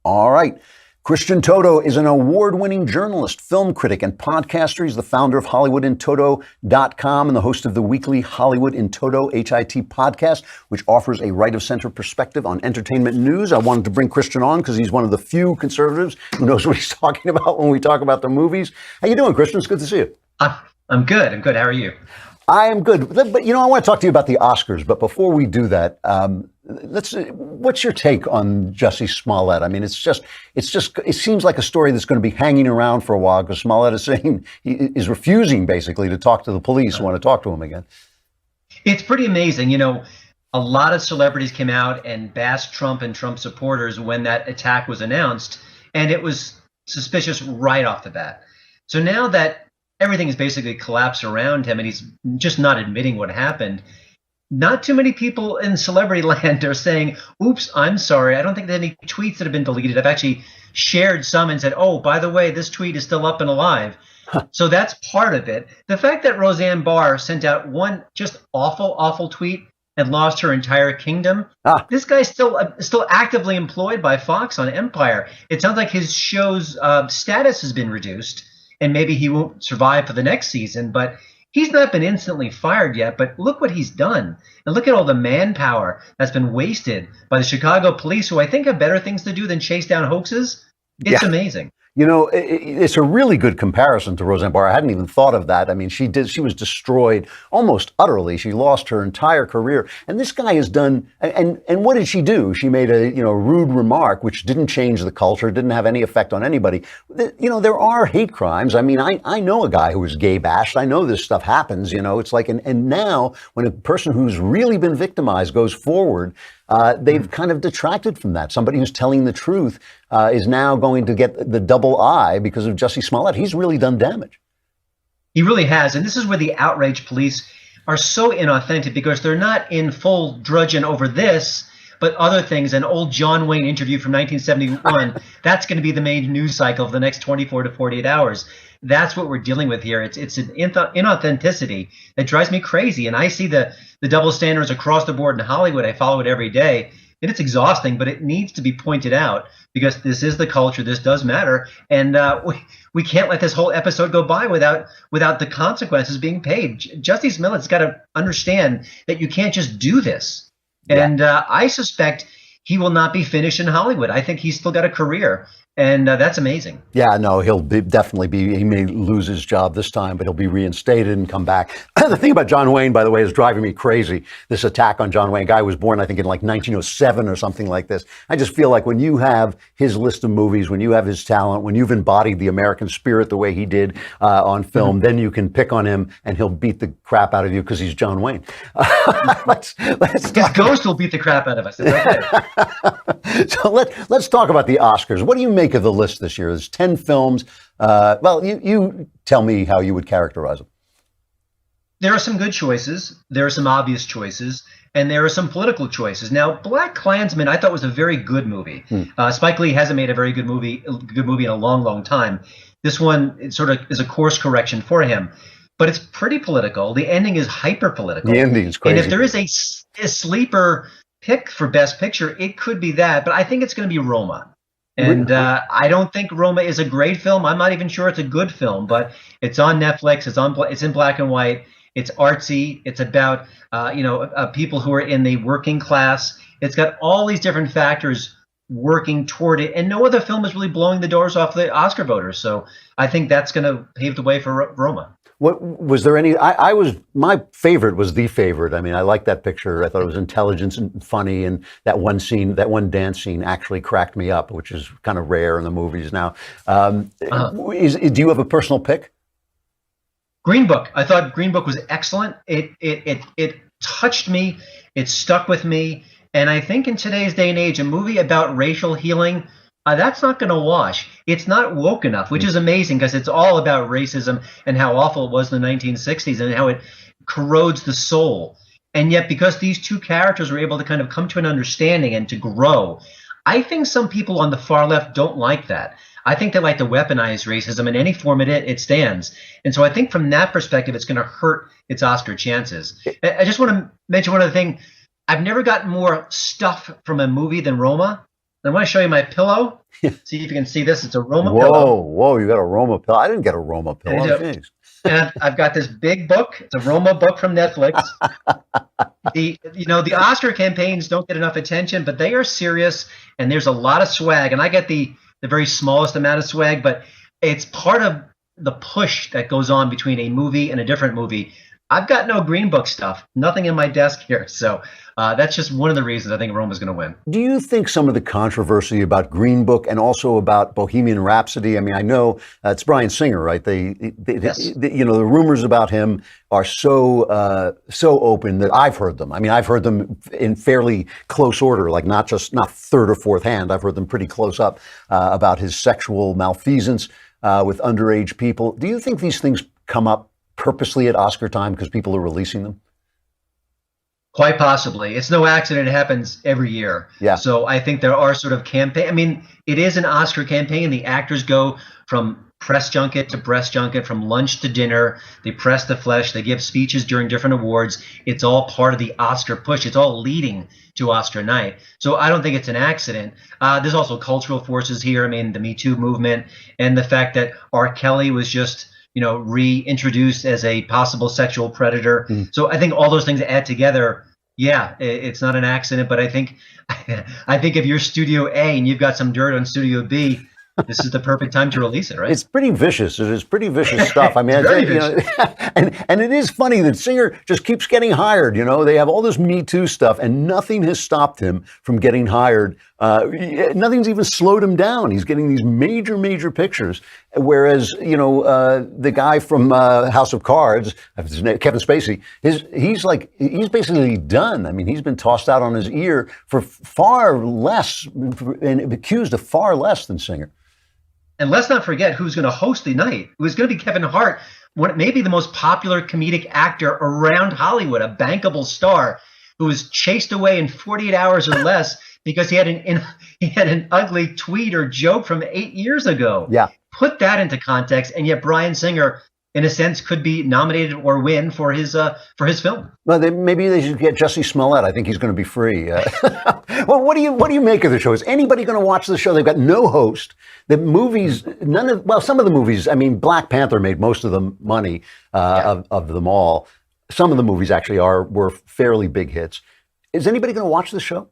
All right. Christian Toto is an award-winning journalist, film critic, and podcaster. He's the founder of HollywoodInToto.com and the host of the weekly Hollywood in Toto, HIT podcast, which offers a right-of-center perspective on entertainment news. I wanted to bring Christian on because he's one of the few conservatives who knows what he's talking about when we talk about the movies. How you doing, Christian? It's good to see you. I'm good. How are you? I am good. But, I want to talk to you about the Oscars. But before we do that, what's your take on Jussie Smollett? I mean, it seems like a story that's going to be hanging around for a while because Smollett is saying he is refusing basically to talk to the police who want to talk to him again. It's pretty amazing. A lot of celebrities came out and bashed Trump and Trump supporters when that attack was announced, and it was suspicious right off the bat. So now that everything is basically collapsed around him and he's just not admitting what happened, not too many people in celebrity land are saying, oops, I'm sorry. I don't think there are any tweets that have been deleted. I've actually shared some and said, oh, by the way, this tweet is still up and alive. So that's part of it. The fact that Roseanne Barr sent out one just awful tweet and lost her entire kingdom. This guy's still actively employed by Fox on Empire. It sounds like his show's status has been reduced, and maybe he won't survive for the next season, but he's not been instantly fired yet. But look what he's done. And look at all the manpower that's been wasted by the Chicago police, who I think have better things to do than chase down hoaxes. It's amazing. It's a really good comparison to Roseanne Barr. I hadn't even thought of that. I mean, she was destroyed almost utterly. She lost her entire career. And this guy has done, and what did she do? She made a, rude remark, which didn't change the culture, didn't have any effect on anybody. There are hate crimes. I mean, I know a guy who was gay bashed. I know this stuff happens, it's like, and now when a person who's really been victimized goes forward, they've kind of detracted from that. Somebody who's telling the truth is now going to get the double eye because of Jussie Smollett. He's really done damage. He really has. And this is where the outraged police are so inauthentic, because they're not in full drudgeon over this, but other things. An old John Wayne interview from 1971, that's going to be the main news cycle for the next 24 to 48 hours. That's what we're dealing with here. It's an inauthenticity that drives me crazy. And I see the double standards across the board in Hollywood. I follow it every day. And it's exhausting, but it needs to be pointed out because this is the culture. This does matter. And we can't let this whole episode go by without the consequences being paid. Jussie Smollett's got to understand that you can't just do this. Yeah. And I suspect he will not be finished in Hollywood. I think he's still got a career. And that's amazing. Yeah, no, he may lose his job this time, but he'll be reinstated and come back. The thing about John Wayne, by the way, is driving me crazy. This attack on John Wayne, guy was born, I think, in like 1907 or something like this. I just feel like when you have his list of movies, when you have his talent, when you've embodied the American spirit the way he did on film, then you can pick on him and he'll beat the crap out of you because he's John Wayne. His ghost will beat the crap out of us. Okay. So let's talk about the Oscars. What do you make of the list this year? There's 10 films. You tell me how you would characterize them. There are some good choices. There are some obvious choices. And there are some political choices. Now, Black Klansman, I thought was a very good movie. Spike Lee hasn't made a very good movie in a long, long time. This one, it sort of is a course correction for him. But it's pretty political. The ending is hyper political. The ending is crazy. And if there is a sleeper pick for Best Picture, it could be that. But I think it's going to be Roma. And I don't think Roma is a great film. I'm not even sure it's a good film, but it's on Netflix. It's in black and white. It's artsy. It's about people who are in the working class. It's got all these different factors working toward it, and no other film is really blowing the doors off the Oscar voters. So I think that's going to pave the way for Roma. What was there any? My favorite was The Favorite. I mean, I liked that picture. I thought it was intelligent and funny, and that one scene, that one dance scene, actually cracked me up, which is kind of rare in the movies now. Do you have a personal pick? Green Book. I thought Green Book was excellent. It touched me. It stuck with me. And I think in today's day and age, a movie about racial healing, that's not going to wash. It's not woke enough, which is amazing because it's all about racism and how awful it was in the 1960s and how it corrodes the soul. And yet, because these two characters were able to kind of come to an understanding and to grow, I think some people on the far left don't like that. I think they like to weaponize racism in any form it stands. And so I think from that perspective, it's going to hurt its Oscar chances. I just want to mention one other thing. I've never gotten more stuff from a movie than Roma. I want to show you my pillow. See if you can see this. It's a Roma Whoa, pillow. whoa! You got a Roma pillow. I didn't get a Roma pillow. Jeez. And I've got this big book. It's a Roma book from Netflix. The Oscar campaigns don't get enough attention, but they are serious, and there's a lot of swag. And I get the very smallest amount of swag, but it's part of the push that goes on between a movie and a different movie. I've got no Green Book stuff, nothing in my desk here. So that's just one of the reasons I think Roma's going to win. Do you think some of the controversy about Green Book and also about Bohemian Rhapsody? I mean, I know it's Bryan Singer, right? Yes. The rumors about him are so open that I've heard them. I mean, I've heard them in fairly close order, like not third or fourth hand. I've heard them pretty close up about his sexual malfeasance with underage people. Do you think these things come up purposely at Oscar time because people are releasing them? Quite possibly. It's no accident. It happens every year. Yeah. So I think there are sort of campaign. I mean, it is an Oscar campaign. The actors go from press junket to press junket, from lunch to dinner. They press the flesh. They give speeches during different awards. It's all part of the Oscar push. It's all leading to Oscar night. So I don't think it's an accident. There's also cultural forces here. I mean, the Me Too movement and the fact that R. Kelly was just reintroduced as a possible sexual predator. So I think all those things add together. Yeah, it's not an accident, but I think if you're Studio A and you've got some dirt on Studio B, this is the perfect time to release it, right? It's pretty vicious. It is pretty vicious stuff. I mean, and it is funny that Singer just keeps getting hired. They have all this Me Too stuff, and nothing has stopped him from getting hired. Nothing's even slowed him down. He's getting these major pictures. Whereas, the guy from House of Cards, Kevin Spacey, he's basically done. I mean, he's been tossed out on his ear for far less, and accused of far less than Singer. And let's not forget who's going to host the night. It was going to be Kevin Hart, maybe the most popular comedic actor around Hollywood, a bankable star who was chased away in 48 hours or less because he had an ugly tweet or joke from 8 years ago. Yeah. Put that into context, and yet Bryan Singer, in a sense, could be nominated or win for his film. Well, maybe they should get Jussie Smollett. I think he's going to be free. Well, what do you make of the show? Is anybody going to watch the show? They've got no host. The movies, some of the movies. I mean, Black Panther made most of the money of them all. Some of the movies actually were fairly big hits. Is anybody going to watch the show?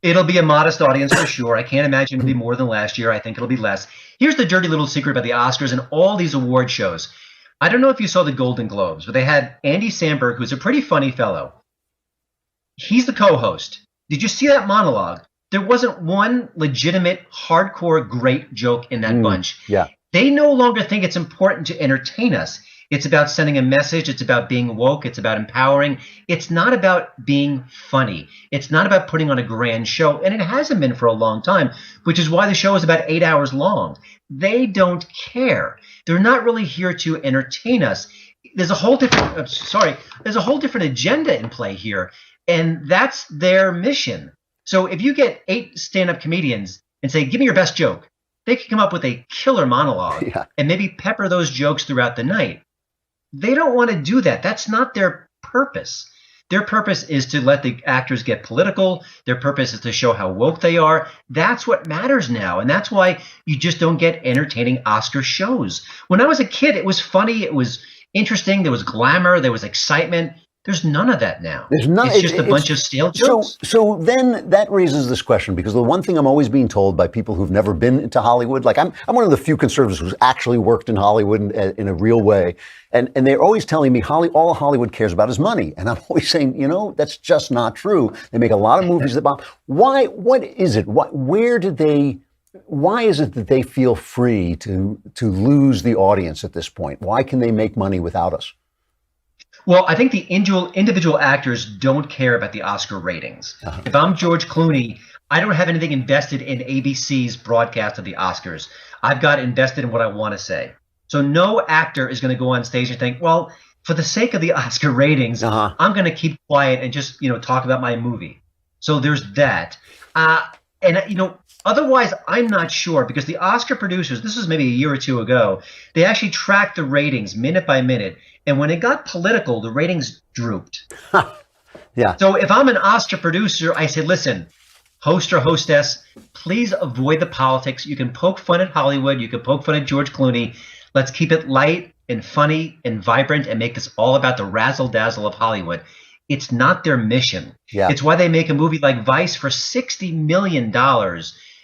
It'll be a modest audience for sure. I can't imagine it'll be more than last year. I think it'll be less. Here's the dirty little secret about the Oscars and all these award shows. I don't know if you saw the Golden Globes, but they had Andy Samberg, who's a pretty funny fellow. He's the co-host. Did you see that monologue? There wasn't one legitimate, hardcore, great joke in that bunch. Yeah. They no longer think it's important to entertain us. It's about sending a message. It's about being woke. It's about empowering. It's not about being funny. It's not about putting on a grand show. And it hasn't been for a long time, which is why the show is about 8 hours long. They don't care. They're not really here to entertain us. There's a whole different, there's a whole different agenda in play here. And that's their mission. So if you get 8 stand-up comedians and say, give me your best joke, they can come up with a killer monologue and maybe pepper those jokes throughout the night. They don't want to do that. That's not their purpose. Their purpose is to let the actors get political. Their purpose is to show how woke they are. That's what matters now. And that's why you just don't get entertaining Oscar shows. When I was a kid, it was funny. It was interesting. There was glamour. There was excitement. There's none of that now. There's none. It's just a bunch of stale jokes. So then that raises this question, because the one thing I'm always being told by people who've never been to Hollywood, like I'm one of the few conservatives who's actually worked in Hollywood in a real way. And they're always telling me all Hollywood cares about is money. And I'm always saying, that's just not true. They make a lot of movies that bomb. Why? What is it? Why is it that they feel free to lose the audience at this point? Why can they make money without us? Well, I think the individual actors don't care about the Oscar ratings. If I'm George Clooney, I don't have anything invested in ABC's broadcast of the Oscars. I've got invested in what I want to say. So no actor is going to go on stage and think, well, for the sake of the Oscar ratings, I'm going to keep quiet and just, talk about my movie. So there's that. Otherwise, I'm not sure, because the Oscar producers, this was maybe a year or two ago, they actually tracked the ratings minute by minute. And when it got political, the ratings drooped. Yeah. So if I'm an Oscar producer, I say, listen, host or hostess, please avoid the politics. You can poke fun at Hollywood. You can poke fun at George Clooney. Let's keep it light and funny and vibrant and make this all about the razzle dazzle of Hollywood. It's not their mission. Yeah. It's why they make a movie like Vice for $60 million.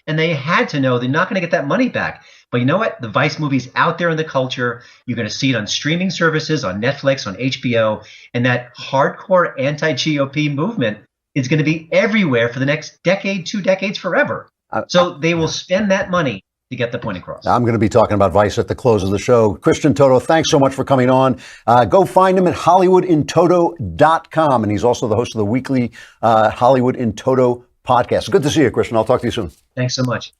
And they had to know they're not going to get that money back. But you know what? The Vice movie's out there in the culture. You're going to see it on streaming services, on Netflix, on HBO. And that hardcore anti-GOP movement is going to be everywhere for the next decade, 2 decades, forever. So they will spend that money to get the point across. I'm going to be talking about Vice at the close of the show. Christian Toto, thanks so much for coming on. Go find him at HollywoodInToto.com. And he's also the host of the weekly Hollywood in Toto podcast. Good to see you, Christian. I'll talk to you soon. Thanks so much.